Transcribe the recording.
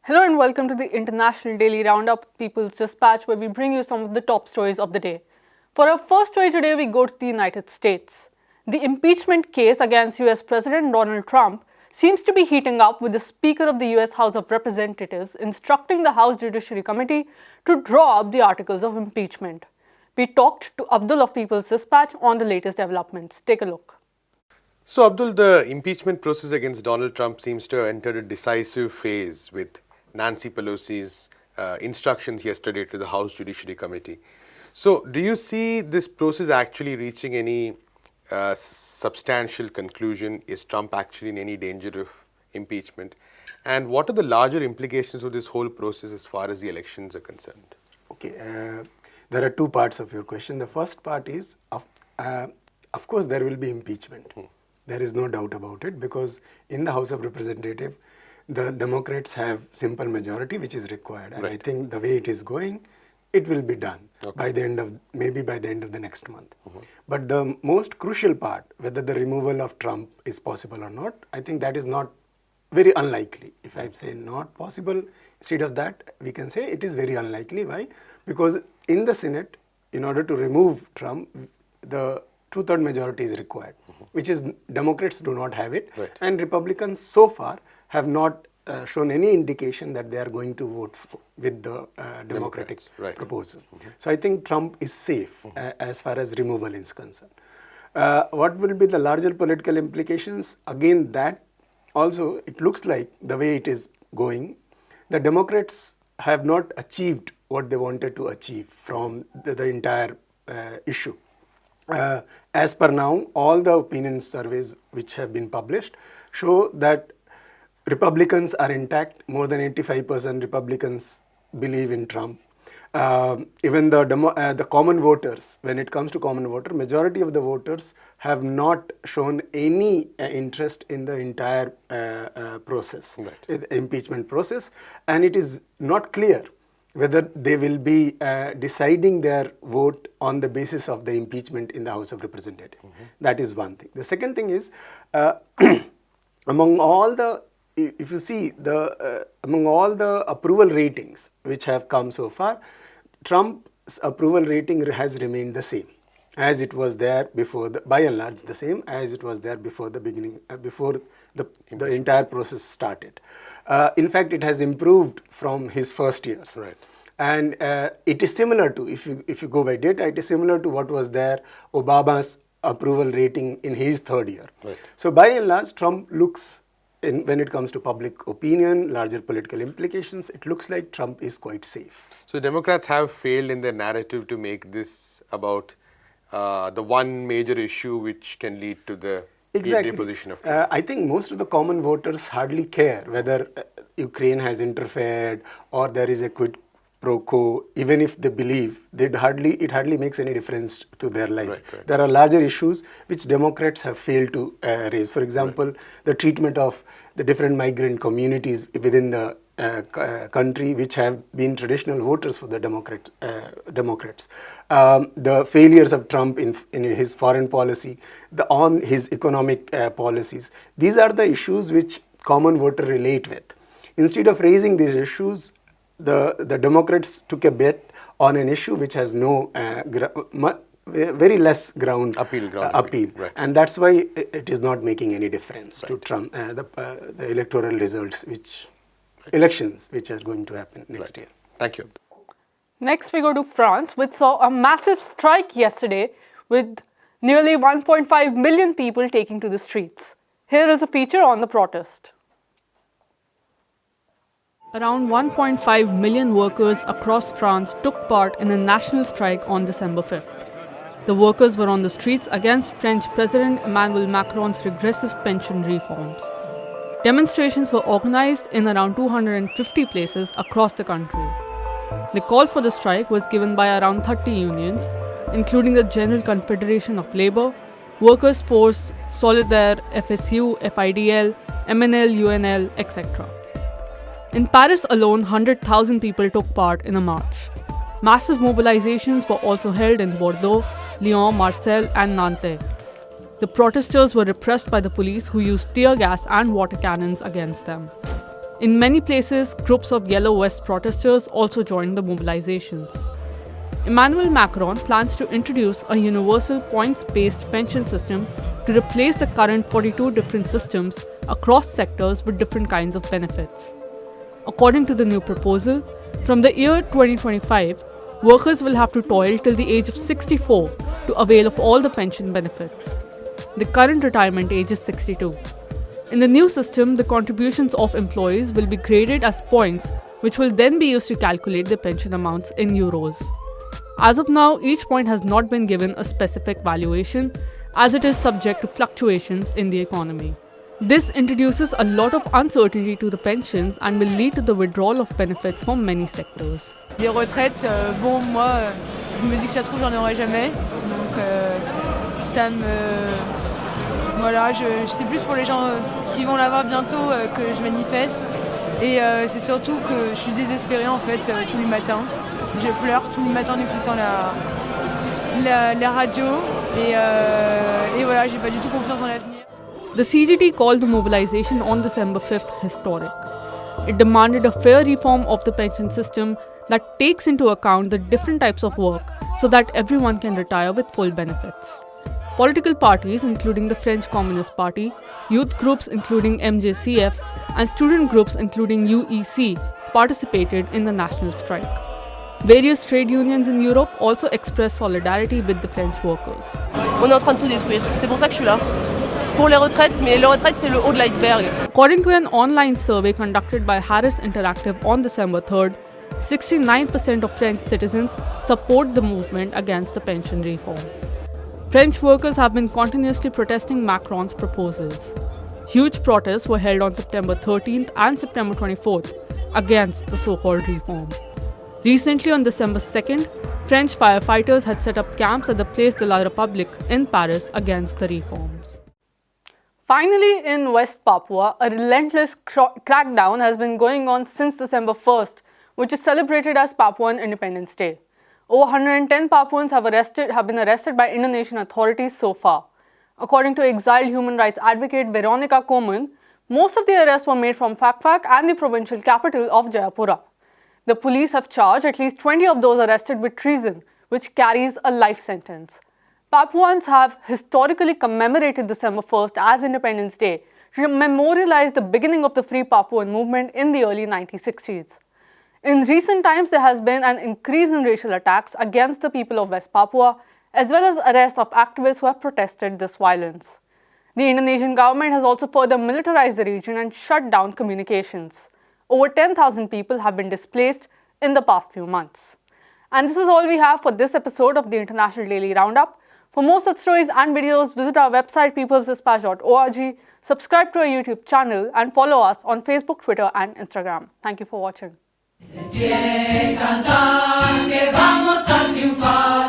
Hello and welcome to the International Daily Roundup People's Dispatch, where we bring you some of the top stories of the day. For our first story today, we go to the United States. The impeachment case against US President Donald Trump seems to be heating up, with the Speaker of the US House of Representatives instructing the House Judiciary Committee to draw up the articles of impeachment. We talked to Abdul of People's Dispatch on the latest developments. Take a look. So, Abdul, the impeachment process against Donald Trump seems to have entered a decisive phase with Nancy Pelosi's instructions yesterday to the House Judiciary Committee. So, do you see this process actually reaching any substantial conclusion? Is Trump actually in any danger of impeachment? And what are the larger implications of this whole process as far as the elections are concerned? Okay, there are two parts of your question. The first part is, of course, there will be impeachment. There is no doubt about it, because in the House of Representatives, the Democrats have simple majority, which is required. And I think the way it is going, it will be done by the end of, maybe by the end of the next month. But the most crucial part, whether the removal of Trump is possible or not, I think that is not very unlikely. If I say not possible, instead of that, we can say it is very unlikely. Why? Because in the Senate, in order to remove Trump, the two-third majority is required, which is Democrats do not have it, and Republicans so far have not shown any indication that they are going to vote with the Democratic proposal. So I think Trump is safe as far as removal is concerned. What will be the larger political implications? Again, that also, it looks like the way it is going, the Democrats have not achieved what they wanted to achieve from the entire issue. As per now, all the opinion surveys which have been published show that Republicans are intact. More than 85% Republicans believe in Trump. Even the common voters, when it comes to common voter, majority of the voters have not shown any interest in the entire process, the impeachment process, and it is not clear whether they will be deciding their vote on the basis of the impeachment in the House of Representatives. That is one thing. The second thing is, among all the, if you see, among all the approval ratings which have come so far, Trump's approval rating has remained the same as it was there before, by and large the same as it was there before the beginning, before the entire process started. In fact, it has improved from his first years. And it is similar to, if you go by data, it is similar to what was there, Obama's approval rating in his third year. So by and large, Trump looks, when it comes to public opinion, larger political implications, it looks like Trump is quite safe. So Democrats have failed in their narrative to make this about the one major issue which can lead to the deposition of Trump. I think most of the common voters hardly care whether Ukraine has interfered or there is a quid pro quo. Even if they believe, it hardly makes any difference to their life. There are larger issues which Democrats have failed to raise. For example, the treatment of the different migrant communities within the country, which have been traditional voters for the Democrats. The failures of Trump in his foreign policy, on his economic policies. These are the issues which common voter relate with. Instead of raising these issues, the Democrats took a bet on an issue which has no very less appeal. And that's why it is not making any difference to Trump, the electoral results, elections which are going to happen next year. Thank you. Next, we go to France, which saw a massive strike yesterday with nearly 1.5 million people taking to the streets. Here is a feature on the protest. Around 1.5 million workers across France took part in a national strike on December 5th. The workers were on the streets against French President Emmanuel Macron's regressive pension reforms. Demonstrations were organized in around 250 places across the country. The call for the strike was given by around 30 unions, including the General Confederation of Labour, Workers' Force, Solidaire, FSU, FIDL, MNL, UNL, etc. In Paris alone, 100,000 people took part in a march. Massive mobilizations were also held in Bordeaux, Lyon, Marseille, and Nantes. The protesters were repressed by the police, who used tear gas and water cannons against them. In many places, groups of Yellow Vest protesters also joined the mobilizations. Emmanuel Macron plans to introduce a universal points-based pension system to replace the current 42 different systems across sectors with different kinds of benefits. According to the new proposal, from the year 2025, workers will have to toil till the age of 64 to avail of all the pension benefits. The current retirement age is 62. In the new system, the contributions of employees will be graded as points, which will then be used to calculate the pension amounts in euros. As of now, each point has not been given a specific valuation, as it is subject to fluctuations in the economy. This introduces a lot of uncertainty to the pensions and will lead to the withdrawal of benefits from many sectors. Les retraites, bon, moi, je me dis que ça se trouve, j'en aurai jamais. Donc, ça me. Voilà, c'est plus pour les gens qui vont l'avoir bientôt que je manifeste. Et c'est surtout que je suis désespérée en fait tous les matins. Je pleure tous les matins en écoutant la radio. Et voilà, j'ai pas du tout confiance en l'avenir. The CGT called the mobilization on December 5th historic. It demanded a fair reform of the pension system that takes into account the different types of work so that everyone can retire with full benefits. Political parties, including the French Communist Party, youth groups including MJCF, and student groups including UEC participated in the national strike. Various trade unions in Europe also expressed solidarity with the French workers. On est en train de tout détruire. C'est pour ça que je suis là. Pour les retraites, mais les retraites c'est le haut de l'iceberg. According to an online survey conducted by Harris Interactive on December 3rd, 69% of French citizens support the movement against the pension reform. French workers have been continuously protesting Macron's proposals. Huge protests were held on September 13th and September 24th against the so-called reform. Recently, on December 2nd, French firefighters had set up camps at the Place de la République in Paris against the reforms. Finally, in West Papua, a relentless crackdown has been going on since December 1st, which is celebrated as Papuan Independence Day. Over 110 Papuans have been arrested by Indonesian authorities so far. According to exiled human rights advocate Veronica Koman, most of the arrests were made from Fakfak and the provincial capital of Jayapura. The police have charged at least 20 of those arrested with treason, which carries a life sentence. Papuans have historically commemorated December 1st as Independence Day to memorialize the beginning of the Free Papuan movement in the early 1960s. In recent times, there has been an increase in racial attacks against the people of West Papua, as well as arrests of activists who have protested this violence. The Indonesian government has also further militarized the region and shut down communications. Over 10,000 people have been displaced in the past few months. And this is all we have for this episode of the International Daily Roundup. For more such stories and videos, visit our website peoplesdispatch.org, subscribe to our YouTube channel, and follow us on Facebook, Twitter, and Instagram. Thank you for watching. De pie cantar que vamos a triunfar.